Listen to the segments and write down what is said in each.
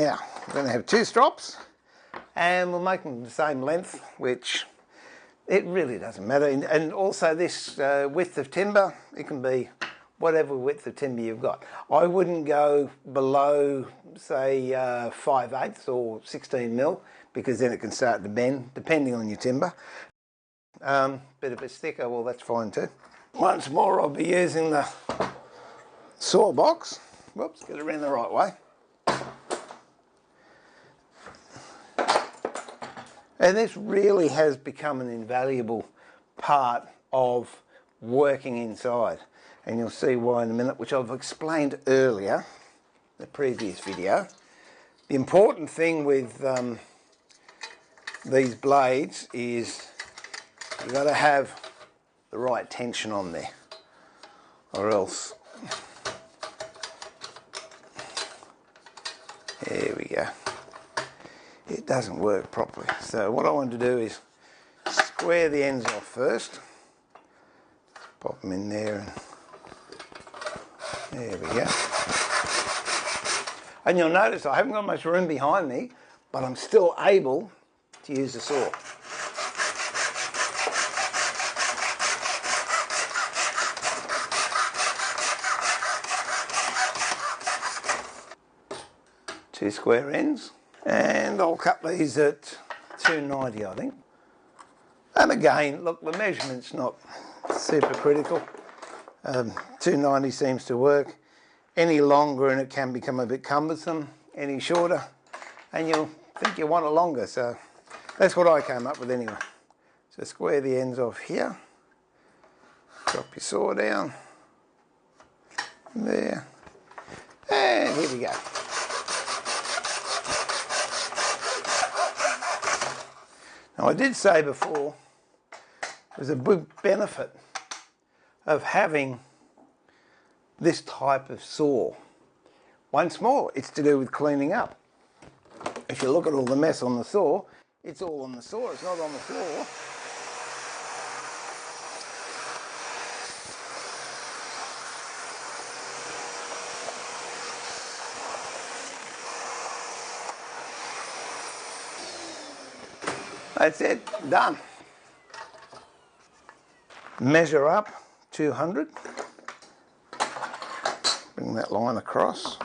Now, we're going to have 2 strops, and we'll make them the same length, which it really doesn't matter. And also this width of timber, it can be whatever width of timber you've got. I wouldn't go below, say, 5/8 or 16 mil, because then it can start to bend, depending on your timber. Bit of a thicker, well, that's fine too. Once more, I'll be using the saw box. Whoops, get it around the right way. And this really has become an invaluable part of working inside. And you'll see why in a minute, which I've explained earlier, the previous video. The important thing with these blades is you've got to have the right tension on there, or else, there we go, it doesn't work properly. So what I want to do is square the ends off first, pop them in there, and there we go. And you'll notice I haven't got much room behind me, but I'm still able to use the saw. Two square ends, and I'll cut these at 290, I think. And again, look, the measurement's not super critical. 290 seems to work. Any longer and it can become a bit cumbersome. Any shorter and you'll think you want it longer. So that's what I came up with anyway. So square the ends off here. Drop your saw down. There. And here we go. Now I did say before, there's a big benefit of having this type of saw. Once more, it's to do with cleaning up. If you look at all the mess on the saw, it's all on the saw, it's not on the floor. That's it, done. Measure up 200. Bring that line across.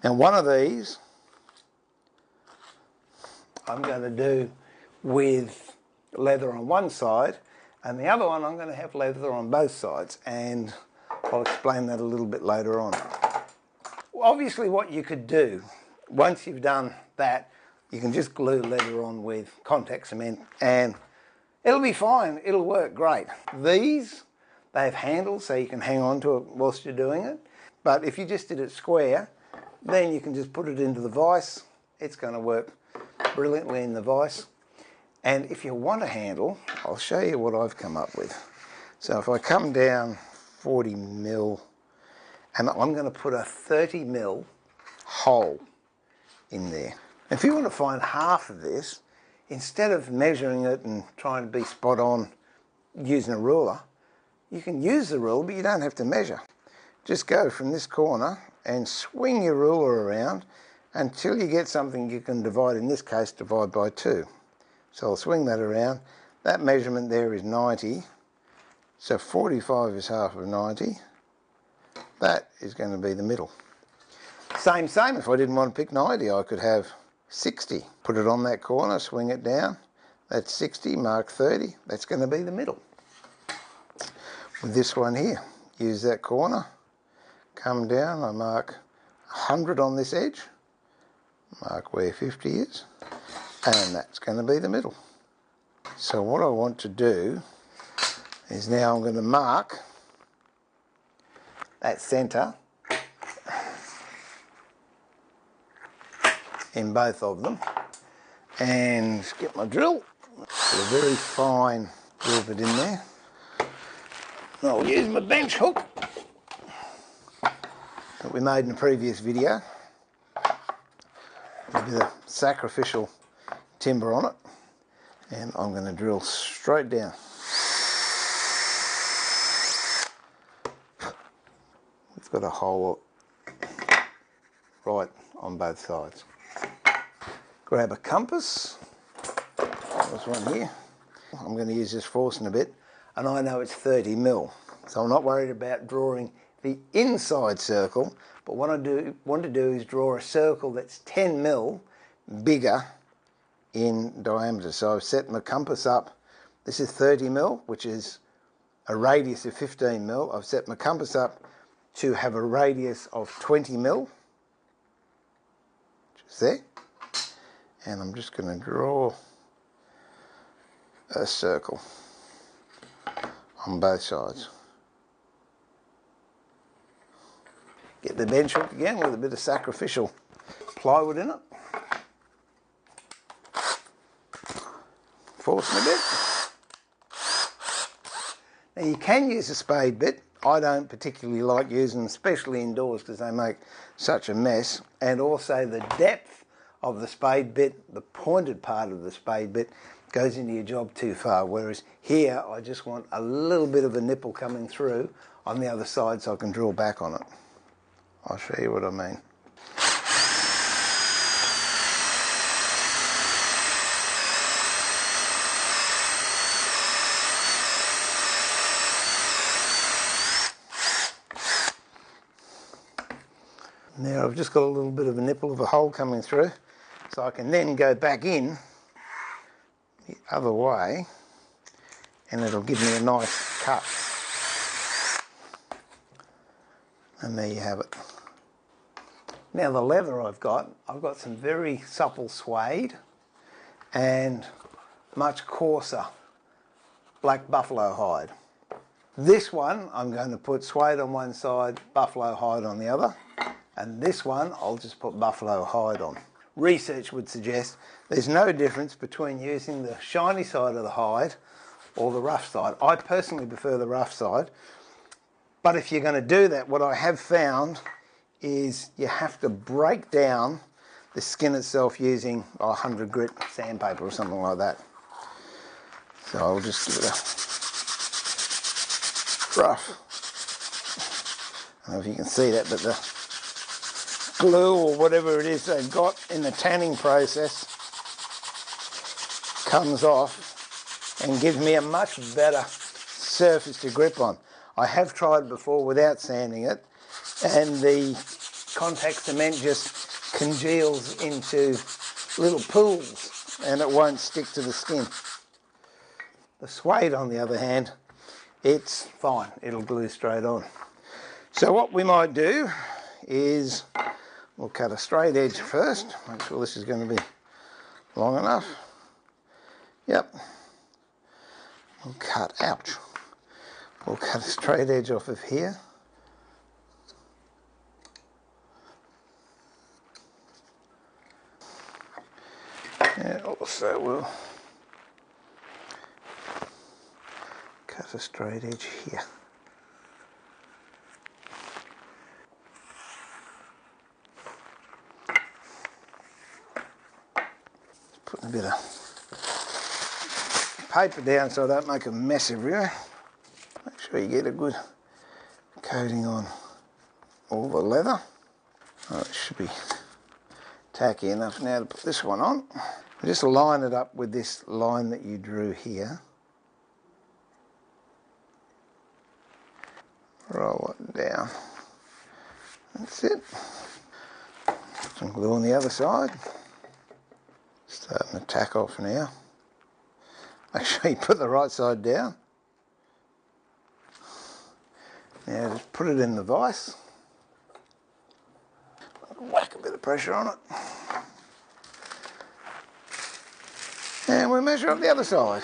Now one of these I'm going to do with leather on one side, and the other one I'm going to have leather on both sides, and I'll explain that a little bit later on. Obviously what you could do, once you've done that, you can just glue leather on with contact cement and it'll be fine, it'll work great. These, they have handles so you can hang on to it whilst you're doing it, but if you just did it square, then you can just put it into the vise. It's going to work brilliantly in the vise. And if you want a handle, I'll show you what I've come up with. So if I come down 40 mil, and I'm going to put a 30 mil hole in there. If you want to find half of this, instead of measuring it and trying to be spot on using a ruler, you can use the ruler, but you don't have to measure. Just go from this corner and swing your ruler around until you get something you can divide, in this case divide by 2. So I'll swing that around. That measurement there is 90, so 45 is half of 90. That is going to be the middle. Same, if I didn't want to pick 90, I could have 60. Put it on that corner, swing it down. That's 60, mark 30. That's going to be the middle. With this one here, use that corner, come down, I mark 100 on this edge, mark where 50 is, and that's going to be the middle. So what I want to do is now I'm going to mark that centre in both of them and get my drill, put a very fine drill bit in there. I'll use my bench hook that we made in the previous video, a bit of sacrificial timber on it, and I'm going to drill straight down. We've got a hole right on both sides. Grab a compass. There's one here. I'm going to use this forcing a bit, and I know it's 30 mil, so I'm not worried about drawing the inside circle, but what I want to do is draw a circle that's 10 mil bigger in diameter. So I've set my compass up. This is 30 mil, which is a radius of 15 mil. I've set my compass up to have a radius of 20 mil, which is there. And I'm just going to draw a circle on both sides. Get the bench hook again with a bit of sacrificial plywood in it. Forcing a bit. Now you can use a spade bit. I don't particularly like using them, especially indoors, because they make such a mess. And also the depth of the spade bit, the pointed part of the spade bit, goes into your job too far. Whereas here, I just want a little bit of a nipple coming through on the other side so I can drill back on it. I'll show you what I mean. Now I've just got a little bit of a nipple of a hole coming through, so I can then go back in the other way and it'll give me a nice cut. And there you have it. Now the leather I've got some very supple suede and much coarser black buffalo hide. This one I'm going to put suede on one side, buffalo hide on the other. And this one, I'll just put buffalo hide on. Research would suggest there's no difference between using the shiny side of the hide or the rough side. I personally prefer the rough side. But if you're going to do that, what I have found is you have to break down the skin itself using 100 grit sandpaper or something like that. So I'll just give it a rough. I don't know if you can see that, but the glue or whatever it is they've got in the tanning process comes off and gives me a much better surface to grip on. I have tried before without sanding it, and the contact cement just congeals into little pools and it won't stick to the skin. The suede, on the other hand, it's fine, it'll glue straight on. So what we might do is we'll cut a straight edge first, make sure this is going to be long enough. Yep. We'll cut a straight edge off of here. And also we'll cut a straight edge here. Putting a bit of paper down so I don't make a mess everywhere. Make sure you get a good coating on all the leather. Oh, it should be tacky enough now to put this one on. Just line it up with this line that you drew here. Roll it down. That's it. Some glue on the other side. Starting to tack off now. Make sure you put the right side down. Now just put it in the vise. Whack a bit of pressure on it. And we measure up the other side.